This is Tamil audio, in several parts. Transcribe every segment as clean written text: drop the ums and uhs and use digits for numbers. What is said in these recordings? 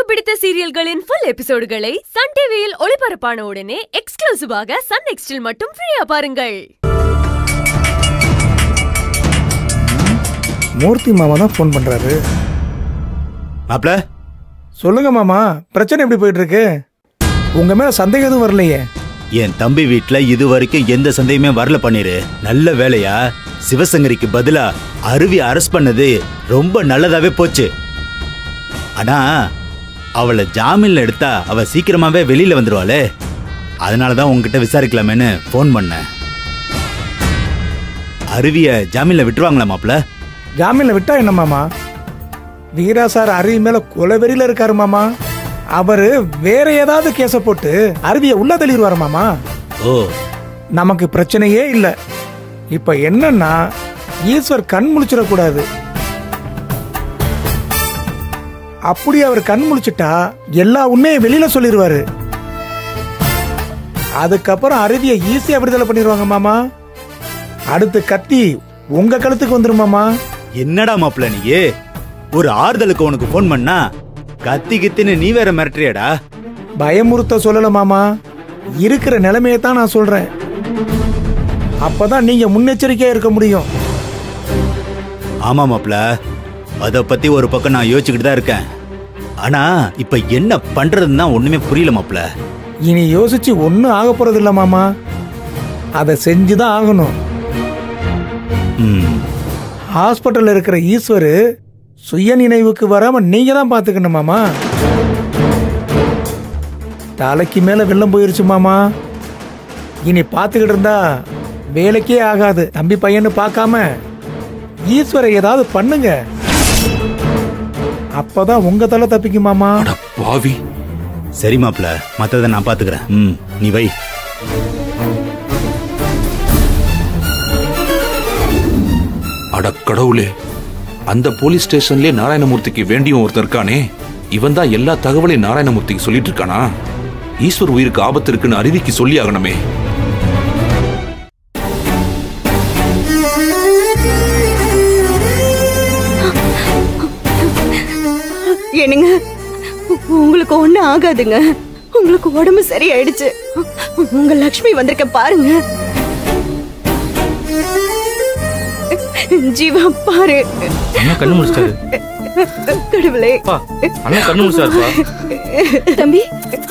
பிடித்த சீரியல்களின் ஃபுல் எபிசோடுகளை சன் டிவியில் ஒளிபரப்பான உடனே எக்ஸ்க்ளூசிவாக சன் நெக்ஸ்டில் மட்டும் ஃப்ரீயா பாருங்கள். மூர்த்தி மாமா தான் ஃபோன் பண்றாரு. மாப்ள சொல்லுங்க மாமா, பிரச்சனை எப்படி போயிட்டு இருக்கு? உங்க மேல சந்தேகம் எதுவும் வரலையே? என் தம்பி வீட்டுல இது வரைக்கும் எந்த சந்தேகமே வரல. பண்ணிரு நல்ல வேலையா சிவசங்கரிக்கு பதிலா அருவி அரெஸ்ட் பண்ணது ரொம்ப நல்லதாவே போச்சு. ஆனா அவளை ஜாமீன்ல எடுத்தா அவ சீக்கிரமாவே வெளியில வந்துருவாளே, அதனாலதான் உங்ககிட்ட விசாரிக்கலாமேன்னு போன் பண்ணேன். அருவிய ஜாமீன்ல விட்டுருவாங்களா மாப்ள? ஜாமீன்ல விட்டா என்ன மாமா? வீரா சார் அருவி மேல கொலவெறியில இருக்காரு மாமா. அவரு வேற ஏதாவது கேஸ போட்டு அருவியை உள்ள தள்ளிடுவாரு மாமா. ஓ, நமக்கு பிரச்சனையே இல்ல. இப்ப என்னன்னா ஈஸ்வர் கண் முழிச்சிடக்கூடாது. அப்படி அவர் கண் முழிச்சிட்டா எல்லா உண்மையும் வெளியில சொல்லிடுவாரு. அதுக்கப்புறம் அருவியை ஈஸியா விடுதலை பண்ணிடுவாங்க மாமா. அடுத்து கத்தி உங்க கழுத்துக்கு வந்துரும் மாமா. என்னடா மாப்ள நீ ஒரு ஆறுதலுக்கு உனக்கு போன் பண்ணா கத்தி கித்தின்னு நீ வேற மிரட்டுறியடா? பயமுறுத்த சொல்லல மாமா, இருக்கிற நிலைமையை தான் நான் சொல்றேன். அப்பதான் நீங்க முன்னெச்சரிக்கையா இருக்க முடியும். ஆமா மாப்ள, அத பத்தி ஒரு பக்கம் நான் யோசிச்சுக்கிட்டு தான் இருக்கேன். ஆனா இப்ப என்ன பண்றதுன்னா ஒண்ணுமே புரியல மாப்ள. இனி யோசிச்சு ஒன்னும் ஆக போறது இல்ல மாமா, அதை செஞ்சுதான் ஆகணும். ஹாஸ்பிட்டல்ல இருக்கிற ஈஸ்வரு சுய நினைவுக்கு வராம நீங்க தான் பாத்துக்கணும் மாமா. தலைக்கு மேல வெள்ளம் போயிருச்சு மாமா. இனி பாத்துக்கிட்டு இருந்தா வேலைக்கே ஆகாது. தம்பி பையன்னு பார்க்காம ஈஸ்வரை ஏதாவது பண்ணுங்க, அப்பதான் உங்க தலை தப்பிக்கும் மாமா. பாவி. சரி மாப்ள, மத்தத நான் பாத்துக்கிறேன். நீ வை. அட கடவுளே, அந்த போலீஸ் ஸ்டேஷன்லயே நாராயணமூர்த்திக்கு வேண்டியும் ஒருத்தர் இருக்கானே, இவன் தான் எல்லா தகவலையும் நாராயணமூர்த்திக்கு சொல்லிட்டு இருக்கானா? ஈஸ்வர் உயிருக்கு ஆபத்து இருக்குன்னு அருவிக்கு சொல்லி ஆகணுமே. என்னங்க, உங்களுக்கு ஒண்ணு ஆகாதுங்க. உங்களுக்கு உடம்பு சரியாயிடுச்சு. உங்க லக்ஷ்மி வந்திருக்க பாருங்க. ஜீவா பாரு. அண்ணா கண்ணு முடிச்சாரு. கடவுளே, அண்ணா கண்ணு முடிச்சாருப்பா. தம்பி,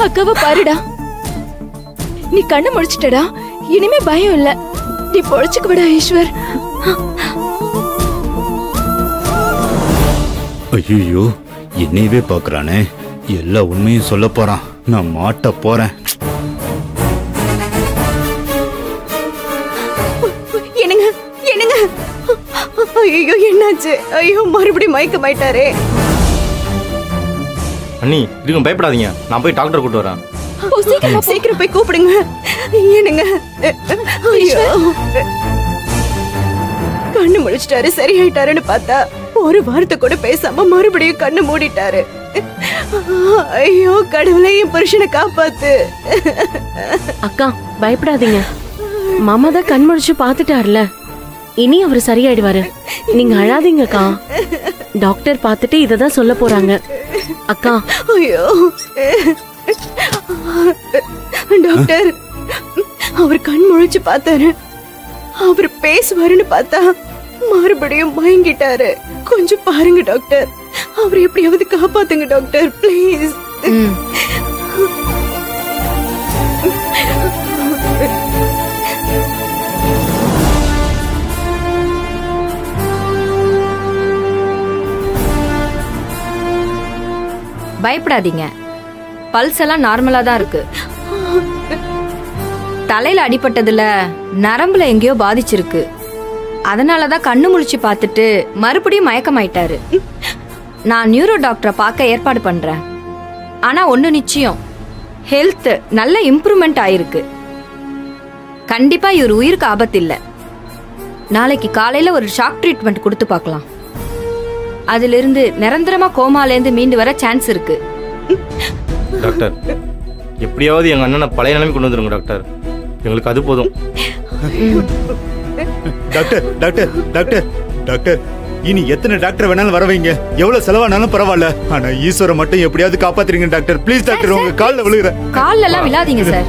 அக்காவை பாருடா. நீ கண்ணு முடிச்சிட்டடா, இனிமே பயம் இல்ல. நீ பொழைச்சுக்கு விட ஈஸ்வர். ஐயோ, என்னையவே பாக்குறானே, எல்லா உண்மையும் சொல்ல போறான். நான் மாட்ட போறேன். என்னங்க என்னங்க, ஐயோ என்னாச்சு? ஐயோ மறுபடியும் மயக்கமாயிட்டாரே. அண்ணி இதுக்கும் பயப்படாதீங்க, நான் போய் டாக்டர் கூட்டு வரேன். சீக்கிரம் போய் கூப்பிடுங்க. என்னங்க, ஐயோ கண்ணு முழிச்சிட்டாரு, சரியாயிட்டாருன்னு பார்த்தா ஒரு வார்த்தை கூட பேசாம மறுபடியும் கண்ணு மூடிட்டாரு. ஐயோ கடவுளே, என் புருஷனை காப்பாத்து. அக்கா பயப்படாதீங்க, மாமா தான் கண் முடிச்சு பாத்துட்டாருல, இனி அவரு சரியாயிடுவாரு. நீங்க அழாதீங்கக்கா. டாக்டர் பார்த்துட்டு இததான் சொல்ல போறாங்க. அக்கா. ஐயோ டாக்டர், அவர் கண் முழிச்சு பார்த்தாரு. அவர் பேசுவாருன்னு பார்த்தா மறுபடியும் மயங்கிட்டாரு. கொஞ்சம் பாருங்க டாக்டர், அவர் எப்படியாவது காப்பாத்துங்க டாக்டர், பிளீஸ். பயப்படாதீங்க, பல்ஸ் எல்லாம் நார்மலா தான் இருக்கு. தலையில அடிபட்டதுல நரம்புல எங்கேயோ பாதிச்சிருக்கு. அதனாலதான் கண்ணு முழிச்சு பார்த்துட்டு மறுபடியும் மயக்கமாயிட்டாரு. நான் நியூரோ டாக்டரை பார்க்க ஏற்பாடு பண்றேன். ஆனா ஒண்ணு நிச்சயம், ஹெல்த் நல்ல இம்ப்ரூவ்மெண்ட் ஆயிருக்கு. கண்டிப்பா இவர் உயிருக்கு ஆபத்து இல்ல. நாளைக்கு காலையில ஒரு ஷாக் ட்ரீட்மெண்ட் கொடுத்து பார்க்கலாம். அதிலிருந்து நிரந்தரமா கோமாலேருந்து மீண்டு வர சான்ஸ் இருக்கு. டாக்டர், எப்படியாவது எங்க அண்ணனை பழைய நிலைமை கொண்டு வந்துருங்க டாக்டர், எங்களுக்கு அது போதும். டாக்டர் டாக்டர் டாக்டர் டாக்டர் இனி எத்தனை டாக்டர் வேணாலும் வர வைங்க, எவ்வளவு செலவானாலும் பரவாயில்ல. ஆனா ஈஸ்வரை மட்டும் எப்படியாவது காப்பாத்துறீங்க டாக்டர். ப்ளீஸ் டாக்டர், உங்க கால்ல விழுகிறேன். கால்ல எல்லாம் விழாதீங்க சார்.